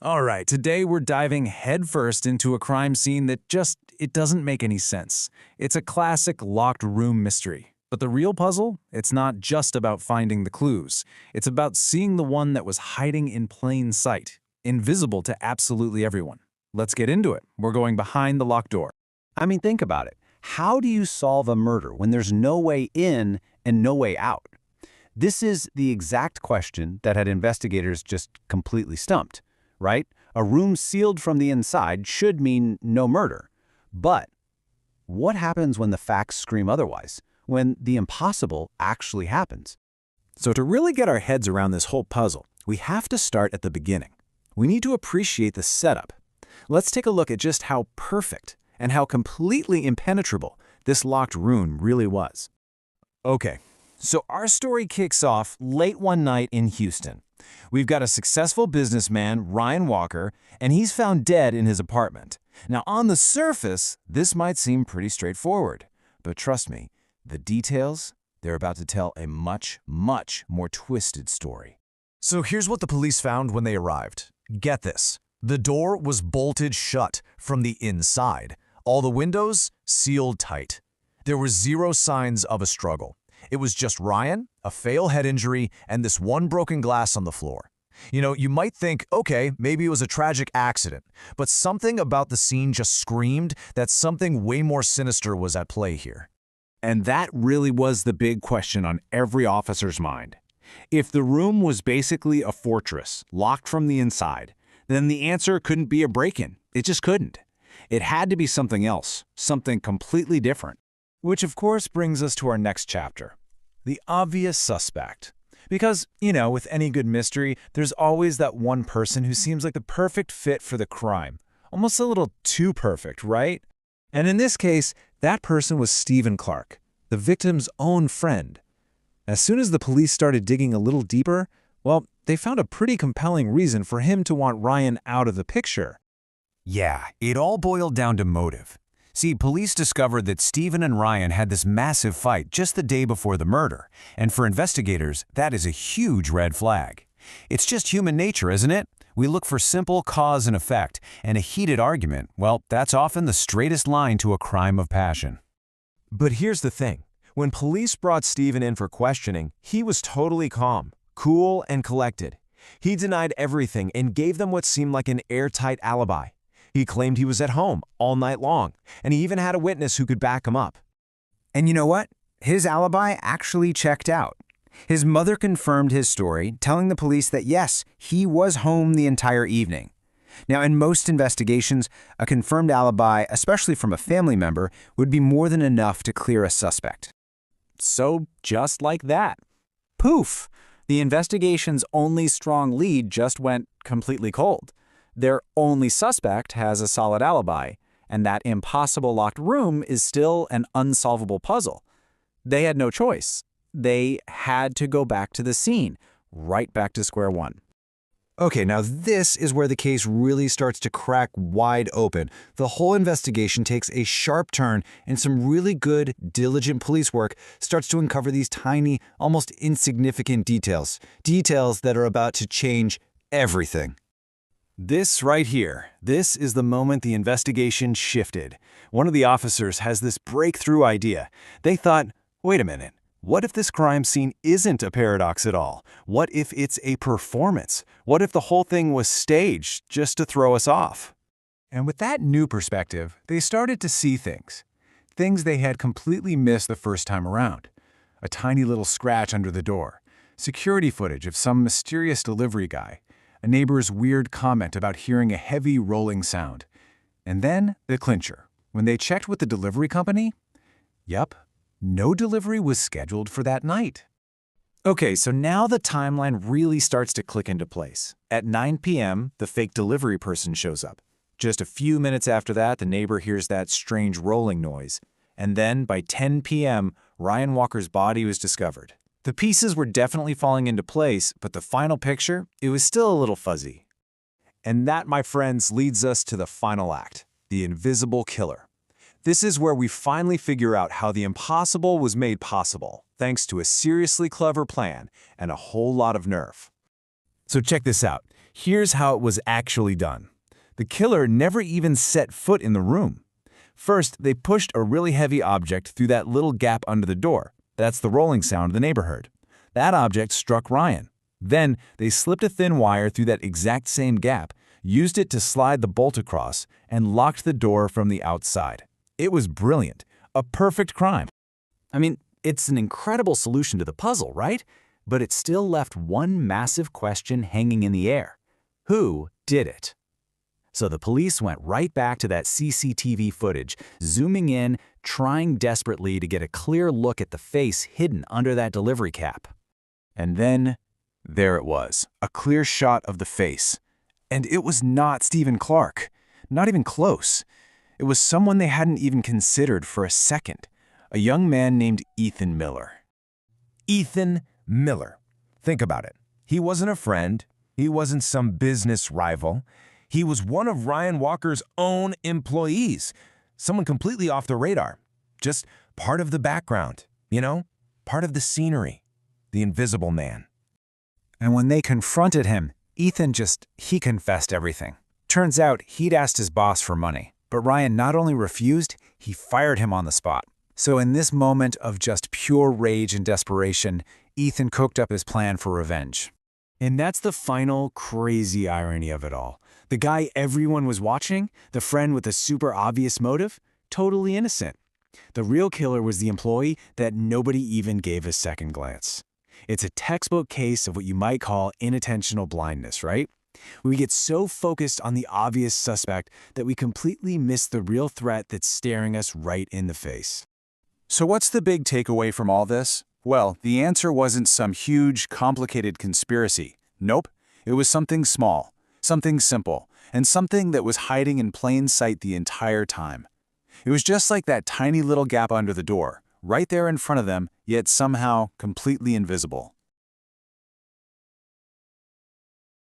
All right, today we're diving headfirst into a crime scene that it doesn't make any sense. It's a classic locked room mystery. But the real puzzle? It's not just about finding the clues. It's about seeing the one that was hiding in plain sight, invisible to absolutely everyone. Let's get into it. We're going behind the locked door. I mean, think about it. How do you solve a murder when there's no way in and no way out? This is the exact question that had investigators just completely stumped, right? A room sealed from the inside should mean no murder. But what happens when the facts scream otherwise? When the impossible actually happens? So to really get our heads around this whole puzzle, we have to start at the beginning. We need to appreciate the setup. Let's take a look at just how perfect and how completely impenetrable this locked room really was. Okay, so our story kicks off late one night in Houston. We've got a successful businessman, Ryan Walker, and he's found dead in his apartment. Now, on the surface, this might seem pretty straightforward, but trust me, the details, they're about to tell a much, much more twisted story. So here's what the police found when they arrived. Get this. The door was bolted shut from the inside. All the windows sealed tight. There were zero signs of a struggle. It was just Ryan, a fatal head injury, and this one broken glass on the floor. You know, you might think, okay, maybe it was a tragic accident, but something about the scene just screamed that something way more sinister was at play here. And that really was the big question on every officer's mind. If the room was basically a fortress, locked from the inside, then the answer couldn't be a break-in. It just couldn't. It had to be something else, something completely different. Which of course brings us to our next chapter, the obvious suspect. Because, with any good mystery, there's always that one person who seems like the perfect fit for the crime. Almost a little too perfect, right? And in this case, that person was Stephen Clark, the victim's own friend. As soon as the police started digging a little deeper, well, they found a pretty compelling reason for him to want Ryan out of the picture. Yeah, it all boiled down to motive. See, police discovered that Stephen and Ryan had this massive fight just the day before the murder, and for investigators, that is a huge red flag. It's just human nature, isn't it? We look for simple cause and effect, and a heated argument, well, that's often the straightest line to a crime of passion. But here's the thing. When police brought Stephen in for questioning, he was totally calm, cool, and collected. He denied everything and gave them what seemed like an airtight alibi. He claimed he was at home all night long, and he even had a witness who could back him up. And you know what? His alibi actually checked out. His mother confirmed his story, telling the police that yes, he was home the entire evening. Now, in most investigations, a confirmed alibi, especially from a family member, would be more than enough to clear a suspect. So, just like that, poof, the investigation's only strong lead just went completely cold. Their only suspect has a solid alibi, and that impossible locked room is still an unsolvable puzzle. They had no choice. They had to go back to the scene, right back to square one. Okay, now this is where the case really starts to crack wide open. The whole investigation takes a sharp turn, and some really good, diligent police work starts to uncover these tiny, almost insignificant details. Details that are about to change everything. This right here, this is the moment the investigation shifted. One of the officers has this breakthrough idea. They thought, wait a minute, what if this crime scene isn't a paradox at all? What if it's a performance? What if the whole thing was staged just to throw us off? And with that new perspective, they started to see things. Things they had completely missed the first time around. A tiny little scratch under the door, security footage of some mysterious delivery guy, a neighbor's weird comment about hearing a heavy rolling sound. And then the clincher. When they checked with the delivery company, yep, no delivery was scheduled for that night. Okay, so now the timeline really starts to click into place. At 9 p.m., the fake delivery person shows up. Just a few minutes after that, the neighbor hears that strange rolling noise. And then by 10 p.m., Ryan Walker's body was discovered. The pieces were definitely falling into place, but the final picture, it was still a little fuzzy. And that, my friends, leads us to the final act, the invisible killer. This is where we finally figure out how the impossible was made possible, thanks to a seriously clever plan and a whole lot of nerve. So check this out. Here's how it was actually done. The killer never even set foot in the room. First, they pushed a really heavy object through that little gap under the door. That's the rolling sound the neighbor heard. That object struck Ryan. Then, they slipped a thin wire through that exact same gap, used it to slide the bolt across, and locked the door from the outside. It was brilliant. A perfect crime. I mean, it's an incredible solution to the puzzle, right? But it still left one massive question hanging in the air. Who did it? So the police went right back to that CCTV footage, zooming in, trying desperately to get a clear look at the face hidden under that delivery cap. And then, there it was, a clear shot of the face. And it was not Stephen Clark. Not even close. It was someone they hadn't even considered for a second. A young man named Ethan Miller. Ethan Miller. Think about it. He wasn't a friend. He wasn't some business rival. He was one of Ryan Walker's own employees. Someone completely off the radar. Just part of the background, you know? Part of the scenery. The invisible man. And when they confronted him, Ethan he confessed everything. Turns out he'd asked his boss for money, but Ryan not only refused, he fired him on the spot. So in this moment of just pure rage and desperation, Ethan cooked up his plan for revenge. And that's the final crazy irony of it all. The guy everyone was watching, the friend with a super obvious motive, totally innocent. The real killer was the employee that nobody even gave a second glance. It's a textbook case of what you might call inattentional blindness, right? We get so focused on the obvious suspect that we completely miss the real threat that's staring us right in the face. So what's the big takeaway from all this? Well, the answer wasn't some huge, complicated conspiracy. Nope, it was something small, something simple, and something that was hiding in plain sight the entire time. It was just like that tiny little gap under the door, right there in front of them, yet somehow completely invisible.